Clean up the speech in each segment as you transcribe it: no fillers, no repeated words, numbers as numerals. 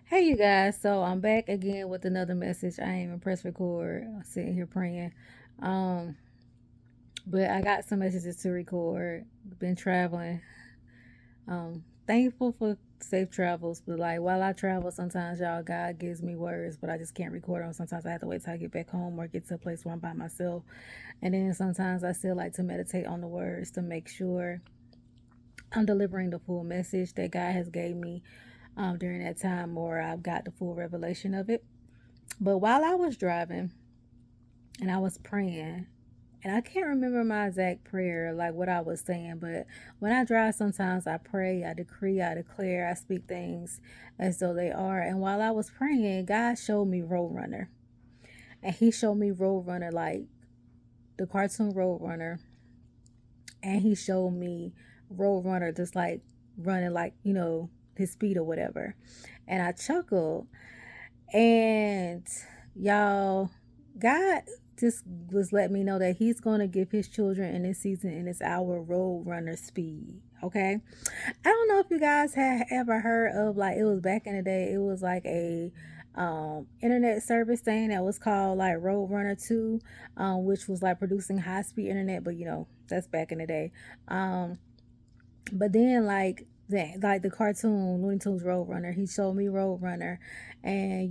Hey you guys, so I'm back again with another message. I ain't even press record. I'm sitting here praying. Um, but I got some messages to record. Been traveling. Thankful for safe travels, but like while I travel, sometimes y'all God gives me words, but I just can't record them. Sometimes I have to wait till I get back home or get to a place where I'm by myself. And then sometimes I still like to meditate on the words to make sure I'm delivering the full message that God has gave me during that time, or I've got the full revelation of it. But while I was driving and I was praying, and I can't remember my exact prayer, like what I was saying, but when I drive, sometimes I pray, I decree, I declare, I speak things as though they are. And while I was praying, God showed me Roadrunner. And He showed me Roadrunner, like the cartoon Roadrunner. And He showed me Roadrunner just like running, like, his speed or whatever. And I chuckled. And y'all, God just was letting me know that He's going to give His children in this season in this hour road runner speed. Okay. I don't know if you guys had ever heard of, like, it was back in the day, it was like a internet service thing that was called like Roadrunner 2, which was like producing high speed internet, but that's back in the day. But then like the cartoon Looney Tunes Roadrunner, he showed me Roadrunner, and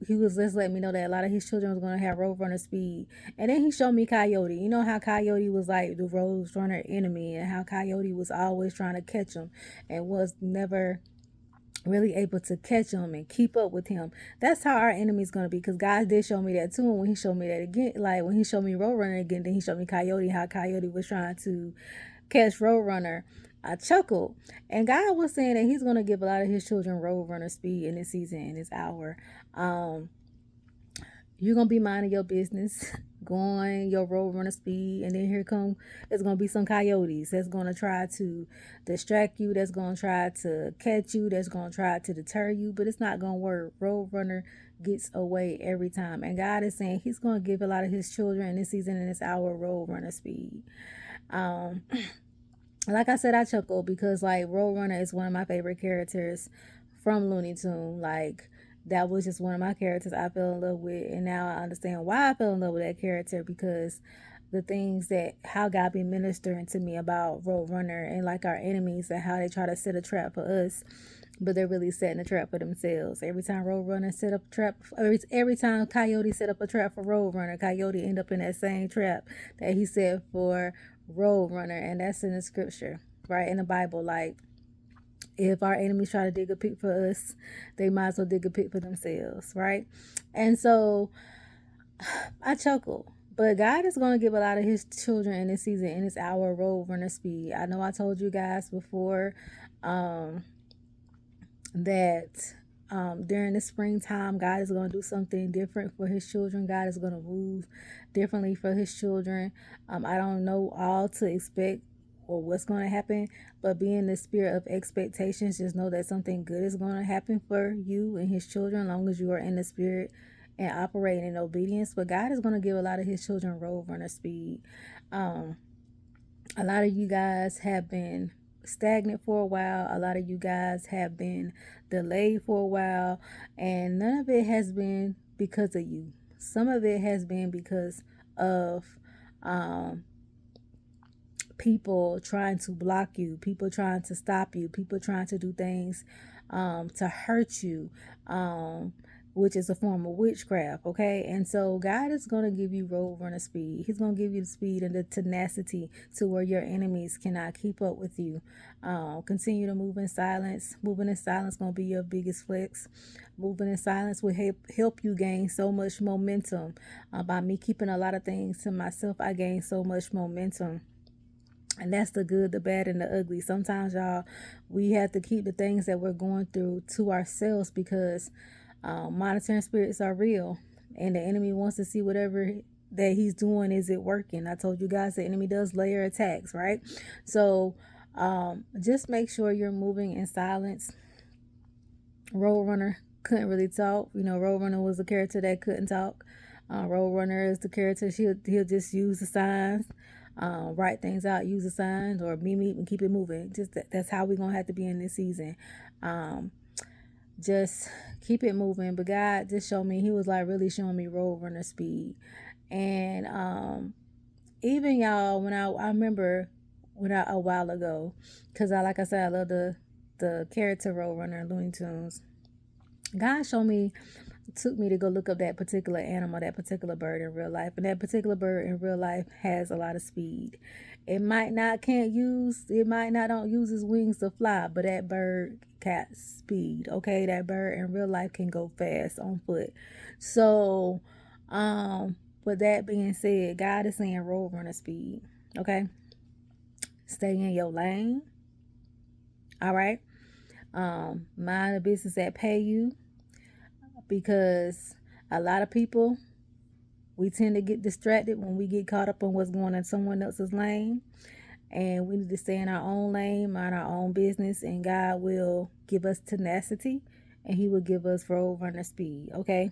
he was just letting me know that a lot of his children was gonna have Roadrunner speed. And then he showed me Coyote. You know how Coyote was like the Roadrunner enemy, and how Coyote was always trying to catch him, and was never really able to catch him and keep up with him. That's how our enemy's gonna be. Because God did show me that too. And when He showed me that again, like when He showed me Roadrunner again, then He showed me Coyote. How Coyote was trying to catch Roadrunner. I chuckled. And God was saying that He's going to give a lot of His children Roadrunner speed in this season, in this hour. Um, you're going to be minding your business, going your Roadrunner speed, and then here come, it's going to be some coyotes that's going to try to distract you, that's going to try to catch you, that's going to try to deter you, but it's not going to work. Roadrunner gets away every time. And God is saying He's going to give a lot of His children in this season, in this hour, Roadrunner speed. Um, like I said, I chuckle because like Roadrunner is one of my favorite characters from Looney Tune. Like that was just one of my characters I fell in love with, and now I understand why I fell in love with that character, because the things that how God been ministering to me about Roadrunner and like our enemies, and how they try to set a trap for us, but they're really setting a trap for themselves. Every time Roadrunner set up a trap, every time Coyote set up a trap for Roadrunner, Coyote end up in that same trap that he set for Roadrunner, and that's in the scripture, right, in the Bible. Like, if our enemies try to dig a pit for us, they might as well dig a pit for themselves, right? And so I chuckle. But God is going to give a lot of His children in this season, in this hour, Roadrunner speed. I know I told you guys before um, that during the springtime, God is going to do something different for His children. God is going to move differently for His children. I don't know all to expect or what's going to happen, but be in the spirit of expectations. Just know that something good is going to happen for you and His children, as long as you are in the spirit and operating in obedience. But God is going to give a lot of His children Roadrunner speed. Um, a lot of you guys have been stagnant for a while. A lot of you guys have been delayed for a while, and none of it has been because of you. Some of it has been because of um, people trying to block you, people trying to stop you, people trying to do things to hurt you, which is a form of witchcraft, okay? And so God is going to give you Roadrunner speed. He's going to give you the speed and the tenacity to where your enemies cannot keep up with you. Continue to move in silence. Moving in silence going to be your biggest flex. Moving in silence will help you gain so much momentum. By me keeping a lot of things to myself, I gain so much momentum. And that's the good, the bad, and the ugly. Sometimes, y'all, we have to keep the things that we're going through to ourselves, because monitoring spirits are real. And the enemy wants to see whatever that he's doing, is it working? I told you guys the enemy does layer attacks, right? So just make sure you're moving in silence. Roadrunner couldn't really talk. Roadrunner was a character that couldn't talk. Roadrunner is the character, he'll just use the signs, write things out, use the signs, or meet and keep it moving. Just that's how we're gonna have to be in this season. Um, just keep it moving. But God just showed me, he was like really showing me road runner speed. And even y'all, when I remember when I a while ago, because I, like I said, I love the character road runner in Looney Tunes. God showed me, took me to go look up that particular animal, that particular bird in real life, and that particular bird in real life has a lot of speed. It might not don't use its wings to fly, but that bird got speed. Okay, that bird in real life can go fast on foot. So, with that being said, God is saying road runner speed. Okay, stay in your lane. All right. Mind the business that pay you, because a lot of people, we tend to get distracted when we get caught up on what's going on in someone else's lane. And we need to stay in our own lane, mind our own business, and God will give us tenacity and He will give us road runner speed. Okay?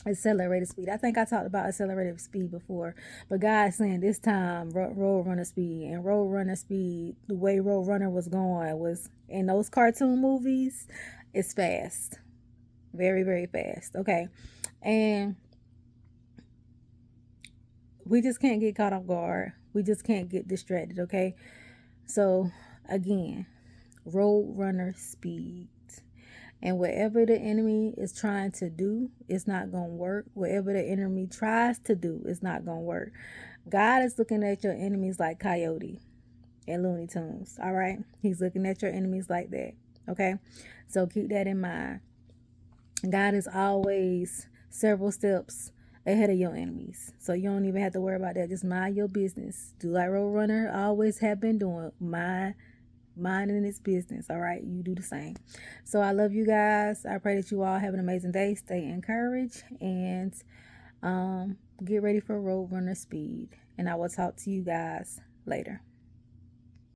Accelerated speed. I think I talked about accelerated speed before, but God's saying this time road runner speed. And road runner speed, the way road runner was going was in those cartoon movies, it's fast. Very, very fast. Okay. And we just can't get caught off guard. We just can't get distracted, okay? So, again, road runner speed. And whatever the enemy is trying to do, it's not going to work. Whatever the enemy tries to do, it's not going to work. God is looking at your enemies like Coyote and Looney Tunes, all right? He's looking at your enemies like that, okay? So keep that in mind. God is always several steps ahead of your enemies. So you don't even have to worry about that. Just mind your business. Do like Roadrunner always have been doing. Minding its business. All right. You do the same. So I love you guys. I pray that you all have an amazing day. Stay encouraged and get ready for Roadrunner speed. And I will talk to you guys later.